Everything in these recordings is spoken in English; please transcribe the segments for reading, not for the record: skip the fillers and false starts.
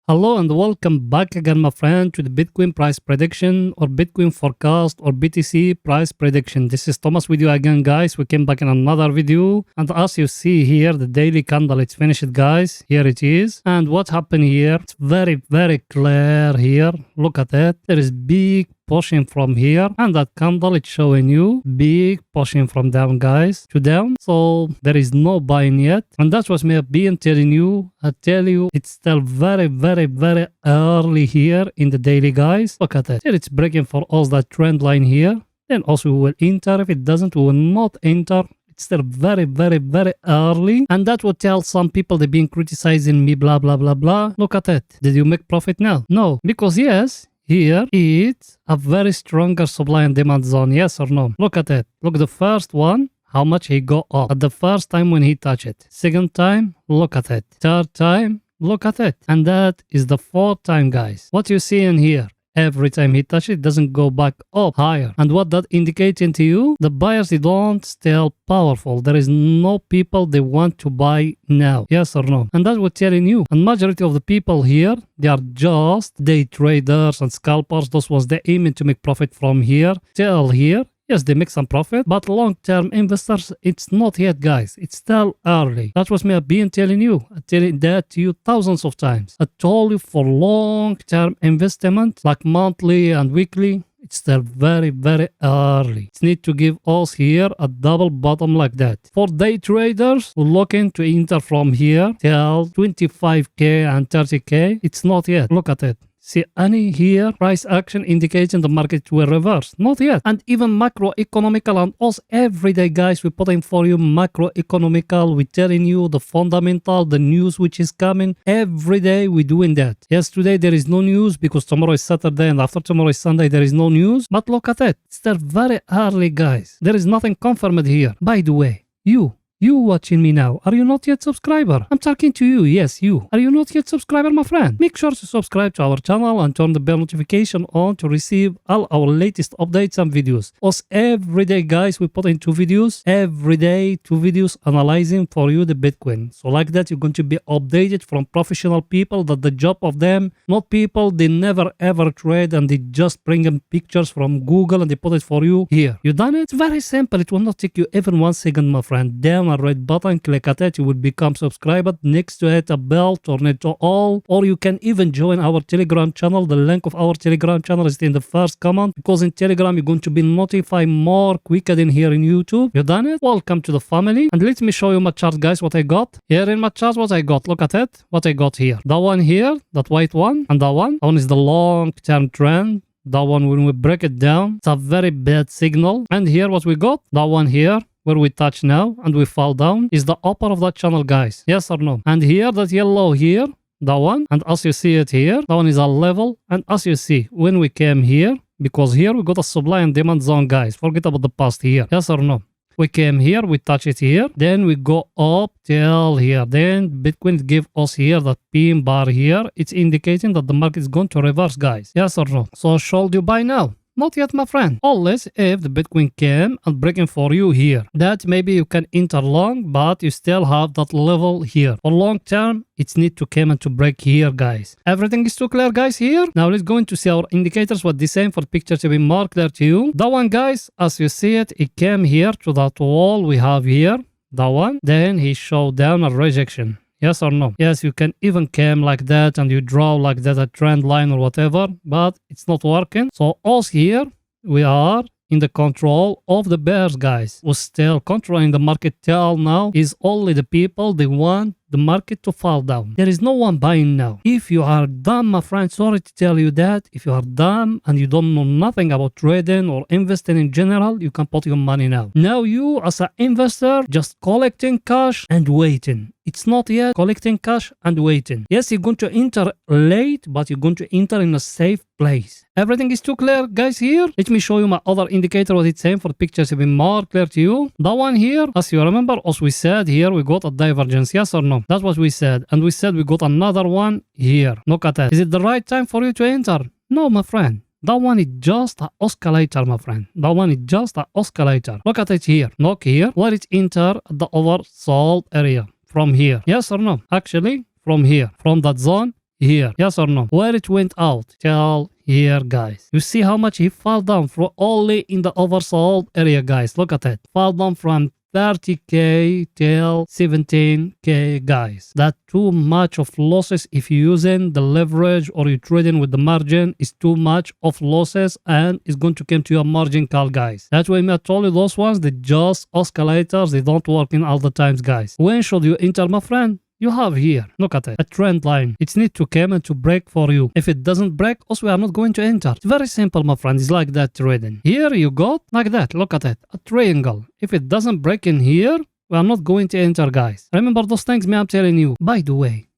Hello and welcome back again, my friend, to the Bitcoin price prediction or Bitcoin forecast or BTC price prediction. This is Thomas with you again, guys. We came back in another video, and as you see here, the daily candle, it's finished, guys. Here it is. And what happened here? It's very, very clear here. Look at it. There is big pushing from here, and that candle it's showing you big pushing from down, guys, to down. So there is no buying yet, and that's what me have been telling you. I tell you, it's still very, very, very early here in the daily, guys. Look at it. Here it's breaking for us that trend line here. Then also we will enter. If it doesn't, we will not enter. It's still very, very, very early. And that would tell some people they've been criticizing me, blah, blah, blah, blah. Look at it. Did you make profit now? No. Because yes, here it's a very stronger supply and demand zone. Yes or no? Look at it. Look, the first one, how much he got up at the first time when he touched it. Second time, look at it. Third time, look at it. And that is the fourth time, guys. What you see in here, every time he touches it, doesn't go back up higher. And what that indicating to you, the buyers, they don't still powerful. There is no people they want to buy now. Yes or no? And that's what telling you. And majority of the people here, they are just day traders and scalpers. Those was the aiming to make profit from here till here. Yes, they make some profit, but long-term investors, it's not yet, guys. It's still early. That's what me have been telling you. I telling that to you thousands of times. I told you for long-term investment, like monthly and weekly, it's still very, very early. It need to give us here a double bottom like that. For day traders who looking to enter from here till 25k and 30k, it's not yet. Look at it. See any here price action indicating the market will reverse? Not yet. And even macroeconomical and us everyday, guys, we put in for you macroeconomical. We telling you the fundamental, the news which is coming. Every day we doing that. Yes, today there is no news because tomorrow is Saturday and after tomorrow is Sunday. There is no news. But look at it. It's still very early, guys. There is nothing confirmed here. By the way, you watching me now, are you not yet subscriber? I'm talking to you, yes, you. Are you not yet subscriber, my friend? Make sure to subscribe to our channel and turn the bell notification on to receive all our latest updates and videos. Us every day, guys, we put in 2 videos. Every day, 2 videos analyzing for you the Bitcoin. So like that, you're going to be updated from professional people that the job of them, not people, they never ever trade and they just bring them pictures from Google and they put it for you here. You done it? It's very simple. It will not take you even 1 second, my friend. Down a red button, click at it, you will become subscriber. Next to it, a bell, turn it to all, or you can even join our Telegram channel. The link of our Telegram channel is in the first comment, because in Telegram you're going to be notified more quicker than here in YouTube. You done it? Welcome to the family. And let me show you my chart, guys, what I got here in my chart. What I got, look at it, what I got here. That one here, that white one, and that one is the long-term trend. That one, when we break it down, it's a very bad signal. And here what we got, that one here, where we touch now and we fall down, is the upper of that channel, guys. Yes or no? And here, that yellow here, that one, and as you see it here, that one is a level. And as you see, when we came here, because here we got a supply and demand zone, guys. Forget about the past here. Yes or no? We came here, we touch it here, then we go up till here. Then Bitcoin give us here that pin bar here. It's indicating that the market is going to reverse, guys. Yes or no? So should you buy now? Not yet, my friend. Unless if the Bitcoin came and breaking for you here. That maybe you can enter long, but you still have that level here. For long term, it's need to come and to break here, guys. Everything is too clear, guys, here. Now let's go into see our indicators, what the same for the picture to be more clear to you. That one, guys, as you see it, it came here to that wall we have here. That one. Then he showed down a rejection. Yes or no? Yes, you can even come like that and you draw like that a trend line or whatever, but it's not working. So us here, we are in the control of the bears, guys. We're still controlling the market till now is only the people, they want the market to fall down. There is no one buying now. If you are dumb, my friend, sorry to tell you that. If you are dumb and you don't know nothing about trading or investing in general, you can put your money now. Now you, as an investor, just collecting cash and waiting. It's not yet collecting cash and waiting. Yes, you're going to enter late, but you're going to enter in a safe place. Everything is too clear, guys, here. Let me show you my other indicator, what it's saying for the pictures to be more clear to you. That one here, as you remember, as we said here, we got a divergence. Yes or no? That's what we said. And we said we got another one here. Look at that. Is it the right time for you to enter? No, my friend. That one is just an oscillator, my friend. That one is just an oscillator. Look at it here. Look here. Where it enter the oversold area. From here. Yes or no? Actually, from here. From that zone, here. Yes or no? Where it went out till here, guys. You see how much he fell down from only in the oversold area, guys. Look at it. Fall down from 30k till 17k, guys. That's too much of losses if you're using the leverage or you're trading with the margin. Is too much of losses and it's going to come to your margin call, guys. That's why I told you those ones, they just oscillators. They don't work in all the times, guys. When should you enter, my friend? You have here, look at it, a trend line. It needs to come and to break for you. If it doesn't break, also we are not going to enter. It's very simple, my friend. It's like that trading. Here you got like that. Look at it, a triangle. If it doesn't break in here, we are not going to enter, guys. Remember those things me I'm telling you. By the way,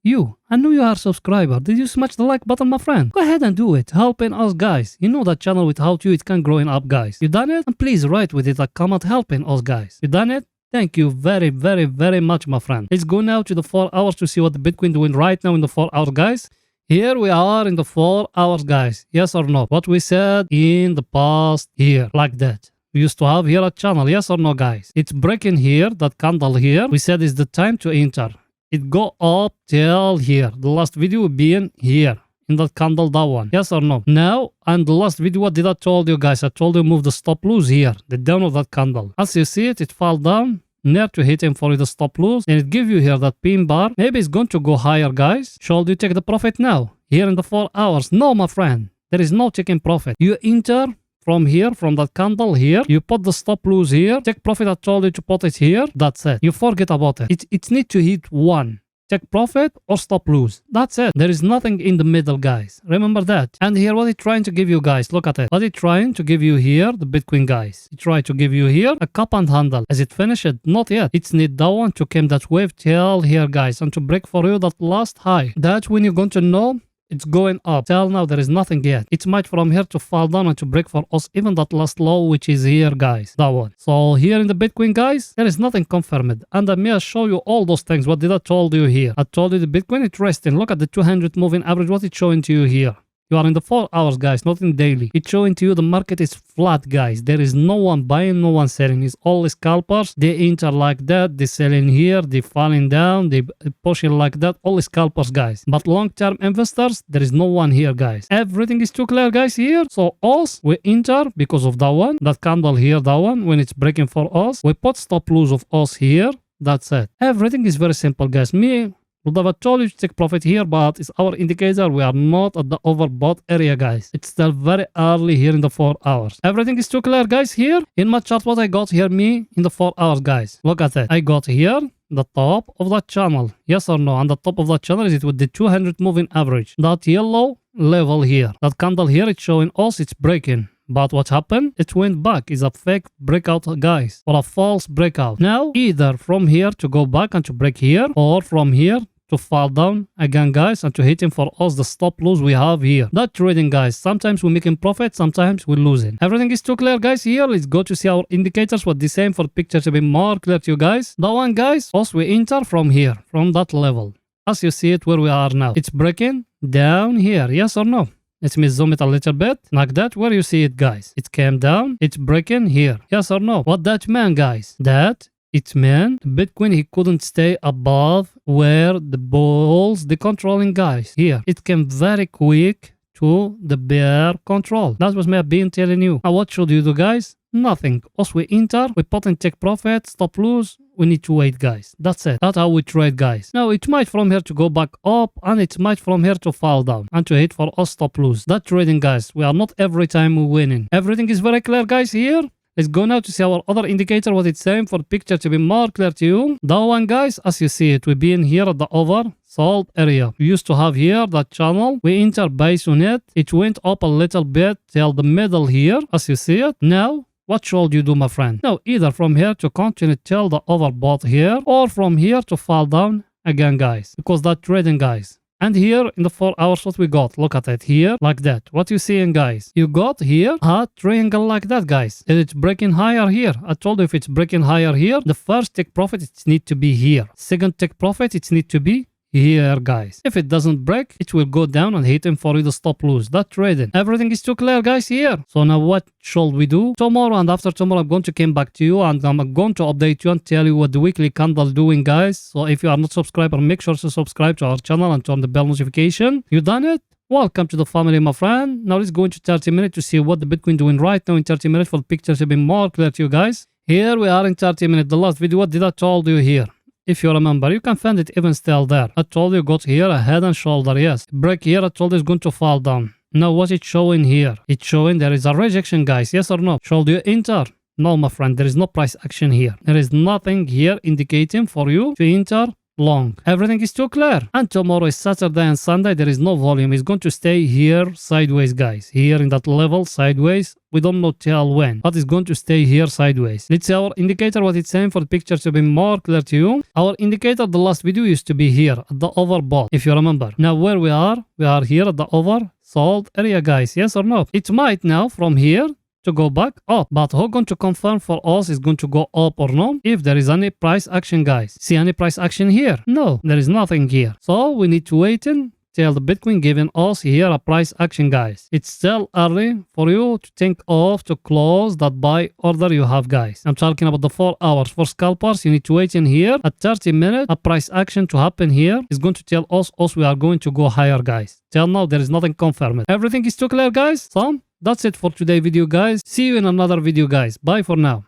I know you are a subscriber. Did you smash the like button, my friend? Go ahead and do it. Helping us, guys. You know that channel without you, it can't growing up, guys. You done it? And please write with it a comment helping us, guys. You done it? Thank you very, very, very much, my friend. Let's go now to the 4 hours to see what the Bitcoin doing right now in the 4 hours, guys. Here we are in the 4 hours, guys. Yes or no? What we said in the past here, like that. We used to have here a channel. Yes or no, guys? It's breaking here, that candle here. We said it's the time to enter. It go up till here. The last video will be in here. In that candle, that one. Yes or no? Now, and the last video, what did I told you, guys? I told you move the stop loss here, the down of that candle. As you see it, it fall down, near to hit him for the stop loss, and it give you here that pin bar. Maybe it's going to go higher, guys. Should you take the profit now? Here in the 4 hours? No, my friend. There is no taking profit. You enter from here, from that candle here. You put the stop loss here. Take profit, I told you to put it here. That's it. You forget about it. It need to hit one. Take profit or stop lose. That's it. There is nothing in the middle, guys. Remember that. And here, what it's trying to give you, guys. Look at it. What it's trying to give you here, the Bitcoin, guys. It try to give you here a cup and handle. As it finished? Not yet. It's need that one to come that wave till here, guys. And to break for you that last high. That's when you're going to know it's going up. Till now, there is nothing yet. It might from here to fall down and to break for us even that last low, which is here, guys. That one. So here in the Bitcoin, guys, there is nothing confirmed. And I may show you all those things. What did I told you here? I told you the Bitcoin is resting. Look at the 200 moving average. What it's showing to you here. You are in the 4 hours, guys, not in daily. It's showing to you the market is flat, guys. There is no one buying, no one selling. It's all scalpers. They enter like that. They selling here. They falling down. They pushing like that. All scalpers, guys. But long-term investors, there is no one here, guys. Everything is too clear, guys, here. So us, we enter because of that one. That candle here, that one, when it's breaking for us. We put stop loss of us here. That's it. Everything is very simple, guys. Me, would have told you to take profit here, but it's our indicator. We are not at the overbought area, guys. It's still very early here in the 4 hours. Everything is too clear, guys, here. In my chart, what I got here, me, in the 4 hours, guys. Look at it. I got here the top of that channel. Yes or no? And the top of that channel is it with the 200 moving average. That yellow level here. That candle here, it's showing us it's breaking. But what happened? It went back. It's a fake breakout, guys, or a false breakout. Now, either from here to go back and to break here, or from here to fall down again, guys, and to hitting for us the stop loss we have here. That trading, guys. Sometimes we're making profit, sometimes we're losing. Everything is too clear, guys, here. Let's go to see our indicators. What the same for the picture to be more clear to you, guys. That one, guys, us we enter from here, from that level. As you see it where we are now. It's breaking down here. Yes or no? Let me zoom it a little bit. Like that, where you see it, guys. It came down. It's breaking here. Yes or no? What that meant, guys? That it meant Bitcoin, he couldn't stay above where the bulls, the controlling, guys. Here. It came very quick to the bear control. That was me being telling you. Now, what should you do, guys? Nothing. Us we enter, we put and take profit, stop lose. We need to wait, guys. That's it. That's how we trade, guys. Now, it might from here to go back up, and it might from here to fall down and to hit for us stop lose. That trading, guys. We are not every time we winning. Everything is very clear, guys, here. Let's go now to see our other indicator, what it's saying for the picture to be more clear to you. That one, guys, as you see it, we've been here at the oversold area. We used to have here that channel. We enter base on it. It went up a little bit till the middle here, as you see it. Now, what should you do, my friend? Now, either from here to continue till the overbought here, or from here to fall down again, guys. Because that trading, guys. And here in the 4 hours, what we got? Look at it here, like that. What you seeing, guys? You got here a triangle like that, guys. And it's breaking higher here. I told you if it's breaking higher here, the first take profit, it need to be here. Second take profit, it need to be here, guys. If it doesn't break, it will go down and hit him for you to stop lose. That trading. Everything is too clear, guys, here. So now what should we do? Tomorrow and after tomorrow, I'm going to come back to you and I'm going to update you and tell you what the weekly candle doing, guys. So if you are not subscribed, make sure to subscribe to our channel and turn the bell notification. You done it? Welcome to the family, my friend. Now let's go into 30 minutes to see what the Bitcoin doing right now in 30 minutes for the picture to be more clear to you guys. Here we are in 30 minutes. The last video, what did I told you here? If you remember, you can find it even still there. I told you got here a head and shoulder, yes. Break here, I told you it's going to fall down. Now what it's showing here? It's showing there is a rejection, guys, yes or no? Should you enter? No, my friend, there is no price action here. There is nothing here indicating for you to enter long. Everything is too clear. And tomorrow is Saturday and Sunday. There is no volume. It's going to stay here sideways, guys. Here in that level, sideways. We don't know till when, but it's going to stay here sideways. Let's see our indicator, what it's saying for the picture to be more clear to you. Our indicator, the last video used to be here at the overbought, if you remember. Now where we are here at the oversold area, guys. Yes or no? It might now from here to go back up, but who going to confirm for us is going to go up or no if there is any price action, guys. See any price action here? No, there is nothing here. So we need to wait till the Bitcoin giving us here a price action, guys. It's still early for you to think of to close that buy order you have, guys. I'm talking about the 4 hours. For scalpers, you need to wait in here at 30 minutes. A price action to happen here is going to tell us we are going to go higher, guys. Till now, there is nothing confirmed. Everything is too clear, guys. So that's it for today's video, guys. See you in another video, guys. Bye for now.